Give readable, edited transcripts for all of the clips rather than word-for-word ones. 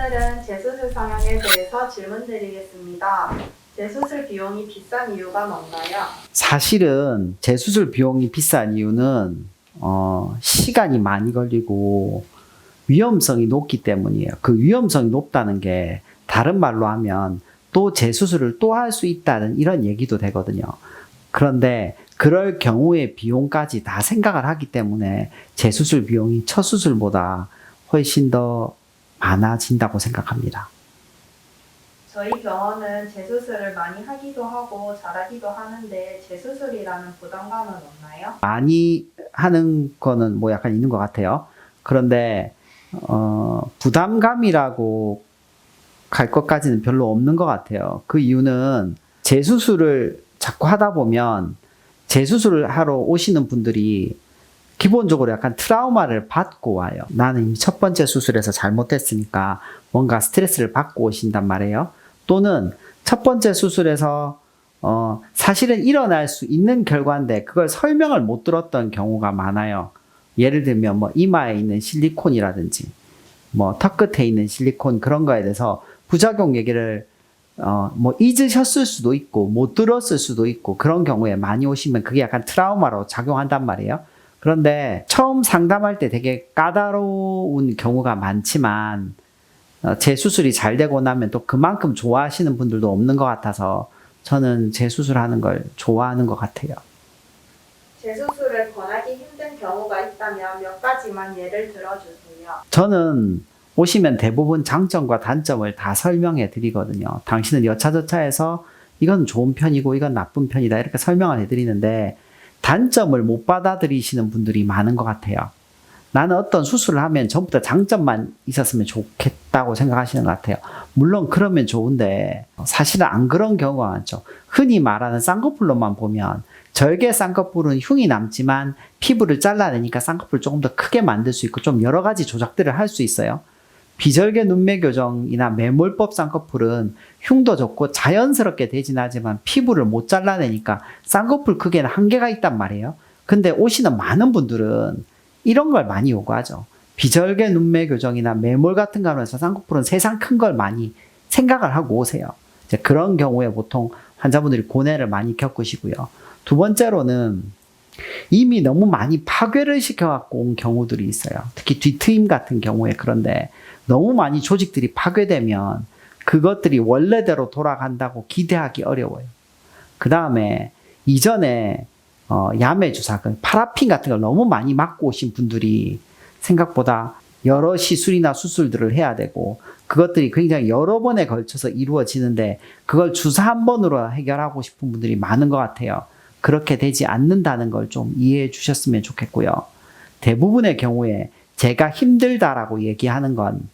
오늘은 재수술 성형에 대해서 질문 드리겠습니다. 재수술 비용이 비싼 이유가 뭔가요? 사실은 재수술 비용이 비싼 이유는 시간이 많이 걸리고 위험성이 높기 때문이에요. 그 위험성이 높다는 게 다른 말로 하면 또 재수술을 또 할 수 있다는 이런 얘기도 되거든요. 그런데 그럴 경우의 비용까지 다 생각을 하기 때문에 재수술 비용이 첫 수술보다 훨씬 더 많아진다고 생각합니다. 저희 병원은 재수술을 많이 하기도 하고 잘하기도 하는데 재수술이라는 부담감은 없나요? 많이 하는 거는 뭐 약간 있는 것 같아요. 그런데 부담감이라고 갈 것까지는 별로 없는 것 같아요. 그 이유는 재수술을 자꾸 하다 보면 재수술을 하러 오시는 분들이 기본적으로 약간 트라우마를 받고 와요. 나는 이미 첫 번째 수술에서 잘못했으니까 뭔가 스트레스를 받고 오신단 말이에요. 또는 첫 번째 수술에서 사실은 일어날 수 있는 결과인데 그걸 설명을 못 들었던 경우가 많아요. 예를 들면 뭐 이마에 있는 실리콘이라든지 뭐 턱 끝에 있는 실리콘 그런 거에 대해서 부작용 얘기를 뭐 잊으셨을 수도 있고 못 들었을 수도 있고 그런 경우에 많이 오시면 그게 약간 트라우마로 작용한단 말이에요. 그런데 처음 상담할 때 되게 까다로운 경우가 많지만 재수술이 잘 되고 나면 또 그만큼 좋아하시는 분들도 없는 것 같아서 저는 재수술하는 걸 좋아하는 것 같아요. 재수술을 권하기 힘든 경우가 있다면 몇 가지만 예를 들어주세요. 저는 오시면 대부분 장점과 단점을 다 설명해 드리거든요. 당신은 여차저차해서 이건 좋은 편이고 이건 나쁜 편이다 이렇게 설명을 해드리는데 단점을 못 받아들이시는 분들이 많은 것 같아요. 나는 어떤 수술을 하면 전부 다 장점만 있었으면 좋겠다고 생각하시는 것 같아요. 물론 그러면 좋은데 사실은 안 그런 경우가 많죠. 흔히 말하는 쌍꺼풀로만 보면 절개 쌍꺼풀은 흉이 남지만 피부를 잘라내니까 쌍꺼풀을 조금 더 크게 만들 수 있고 좀 여러 가지 조작들을 할 수 있어요. 비절개 눈매 교정이나 매몰법 쌍꺼풀은 흉도 좋고 자연스럽게 되진 하지만 피부를 못 잘라내니까 쌍꺼풀 크기에는 한계가 있단 말이에요. 근데 오시는 많은 분들은 이런 걸 많이 요구하죠. 비절개 눈매 교정이나 매몰 같은 거 하면서 쌍꺼풀은 세상 큰 걸 많이 생각을 하고 오세요. 이제 그런 경우에 보통 환자분들이 고뇌를 많이 겪으시고요. 두 번째로는 이미 너무 많이 파괴를 시켜갖고 온 경우들이 있어요. 특히 뒤트임 같은 경우에 그런데 너무 많이 조직들이 파괴되면 그것들이 원래대로 돌아간다고 기대하기 어려워요. 그 다음에 이전에 야매 주사, 파라핀 같은 걸 너무 많이 맞고 오신 분들이 생각보다 여러 시술이나 수술들을 해야 되고 그것들이 굉장히 여러 번에 걸쳐서 이루어지는데 그걸 주사 한 번으로 해결하고 싶은 분들이 많은 것 같아요. 그렇게 되지 않는다는 걸 좀 이해해 주셨으면 좋겠고요. 대부분의 경우에 제가 힘들다라고 얘기하는 건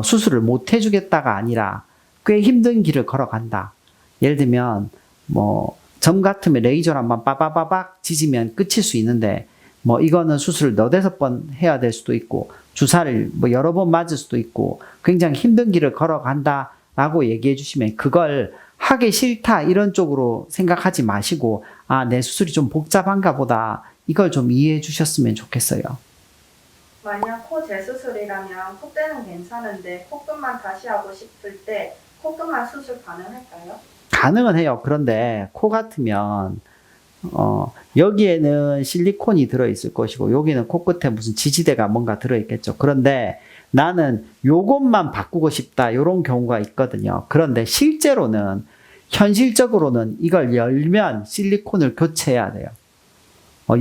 수술을 못 해주겠다가 아니라 꽤 힘든 길을 걸어간다. 예를 들면 뭐 점 같으면 레이저로 한번 빠바바박 지지면 끝일 수 있는데 뭐 이거는 수술을 너댓 번 해야 될 수도 있고 주사를 뭐 여러 번 맞을 수도 있고 굉장히 힘든 길을 걸어간다라고 얘기해 주시면 그걸 하기 싫다 이런 쪽으로 생각하지 마시고 아, 내 수술이 좀 복잡한가 보다 이걸 좀 이해해 주셨으면 좋겠어요. 만약 코 재수술이라면 콧대는 괜찮은데 콧끝만 다시 하고 싶을 때 콧끝만 수술 가능할까요? 가능은 해요. 그런데 코 같으면 여기에는 실리콘이 들어있을 것이고 여기는 코끝에 무슨 지지대가 뭔가 들어있겠죠. 그런데 나는 요것만 바꾸고 싶다 이런 경우가 있거든요. 그런데 실제로는 현실적으로는 이걸 열면 실리콘을 교체해야 돼요.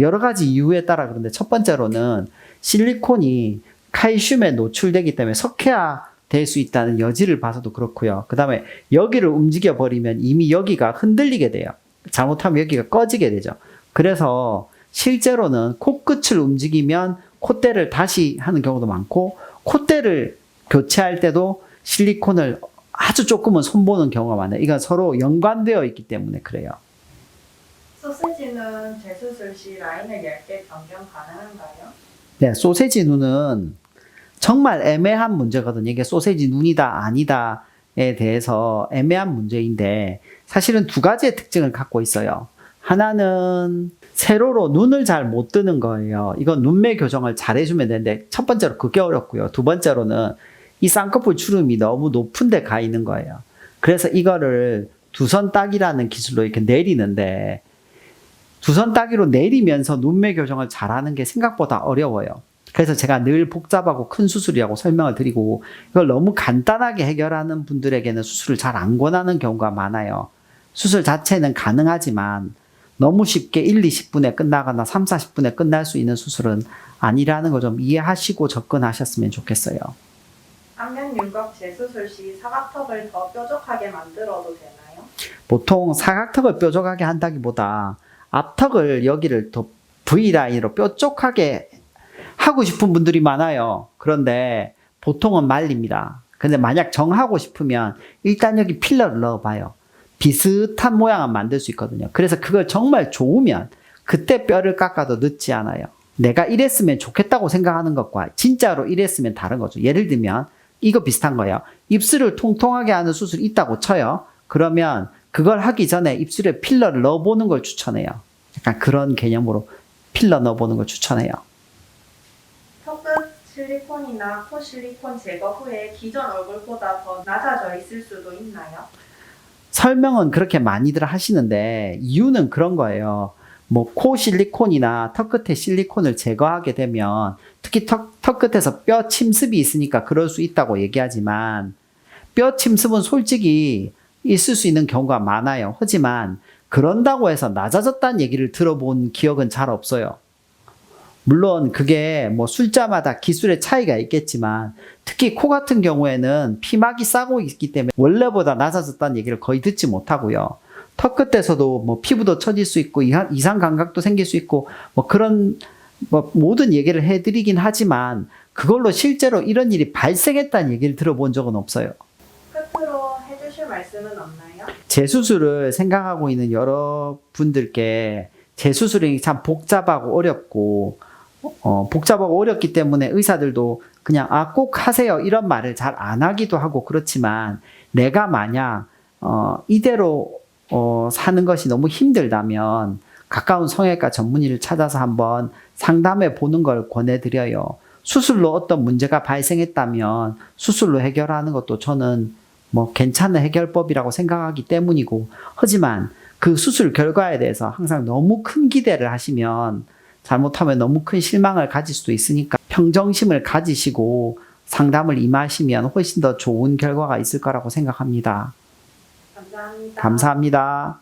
여러 가지 이유에 따라 그런데 첫 번째로는 실리콘이 칼슘에 노출되기 때문에 석회화 될 수 있다는 여지를 봐서도 그렇고요. 그 다음에 여기를 움직여 버리면 이미 여기가 흔들리게 돼요. 잘못하면 여기가 꺼지게 되죠. 그래서 실제로는 코끝을 움직이면 콧대를 다시 하는 경우도 많고 콧대를 교체할 때도 실리콘을 아주 조금은 손보는 경우가 많아요. 이건 서로 연관되어 있기 때문에 그래요. 소세지는 재수술 시 라인을 얇게 변경 가능한가요? 네, 소세지 눈은 정말 애매한 문제거든요. 이게 소세지 눈이다 아니다에 대해서 애매한 문제인데 사실은 두 가지의 특징을 갖고 있어요. 하나는 세로로 눈을 잘 못 뜨는 거예요. 이건 눈매 교정을 잘 해주면 되는데 첫 번째로 그게 어렵고요. 두 번째로는 이 쌍꺼풀 주름이 너무 높은 데 가 있는 거예요. 그래서 이거를 두선 따기라는 기술로 이렇게 내리는데, 두선 따기로 내리면서 눈매 교정을 잘하는 게 생각보다 어려워요. 그래서 제가 늘 복잡하고 큰 수술이라고 설명을 드리고, 이걸 너무 간단하게 해결하는 분들에게는 수술을 잘 안 권하는 경우가 많아요. 수술 자체는 가능하지만 너무 쉽게 1, 20분에 끝나거나 3, 40분에 끝날 수 있는 수술은 아니라는 거 좀 이해하시고 접근하셨으면 좋겠어요. 안면 윤곽 재수술 시 사각턱을 더 뾰족하게 만들어도 되나요? 보통 사각턱을 뾰족하게 한다기보다 앞턱을 여기를 더 V라인으로 뾰족하게 하고 싶은 분들이 많아요. 그런데 보통은 말립니다. 근데 만약 정하고 싶으면 일단 여기 필러를 넣어봐요. 비슷한 모양은 만들 수 있거든요. 그래서 그걸 정말 좋으면 그때 뼈를 깎아도 늦지 않아요. 내가 이랬으면 좋겠다고 생각하는 것과 진짜로 이랬으면 다른 거죠. 예를 들면 이거 비슷한 거예요. 입술을 통통하게 하는 수술이 있다고 쳐요. 그러면 그걸 하기 전에 입술에 필러를 넣어보는 걸 추천해요. 약간 그런 개념으로 필러 넣어보는 걸 추천해요. 턱끝 실리콘이나 코 실리콘 제거 후에 기존 얼굴보다 더 낮아져 있을 수도 있나요? 설명은 그렇게 많이들 하시는데 이유는 그런 거예요. 뭐 코 실리콘이나 턱 끝에 실리콘을 제거하게 되면 특히 턱 끝에서 뼈 침습이 있으니까 그럴 수 있다고 얘기하지만, 뼈 침습은 솔직히 있을 수 있는 경우가 많아요. 하지만 그런다고 해서 낮아졌다는 얘기를 들어본 기억은 잘 없어요. 물론 그게 뭐 술자마다 기술의 차이가 있겠지만, 특히 코 같은 경우에는 피막이 싸고 있기 때문에 원래보다 낮아졌다는 얘기를 거의 듣지 못하고요. 턱 끝에서도 뭐 피부도 처질 수 있고 이상 감각도 생길 수 있고 뭐 그런 뭐 모든 얘기를 해드리긴 하지만, 그걸로 실제로 이런 일이 발생했다는 얘기를 들어본 적은 없어요. 끝으로 해주실 말씀은 없나요? 재수술을 생각하고 있는 여러분들께 재수술이 참 복잡하고 어렵고, 복잡하고 어렵기 때문에 의사들도 그냥 꼭 하세요 이런 말을 잘 안 하기도 하고 그렇지만, 내가 만약 이대로 사는 것이 너무 힘들다면 가까운 성형외과 전문의를 찾아서 한번 상담해 보는 걸 권해드려요. 수술로 어떤 문제가 발생했다면 수술로 해결하는 것도 저는 뭐 괜찮은 해결법이라고 생각하기 때문이고, 하지만 그 수술 결과에 대해서 항상 너무 큰 기대를 하시면 잘못하면 너무 큰 실망을 가질 수도 있으니까 평정심을 가지시고 상담을 임하시면 훨씬 더 좋은 결과가 있을 거라고 생각합니다. 감사합니다. 감사합니다.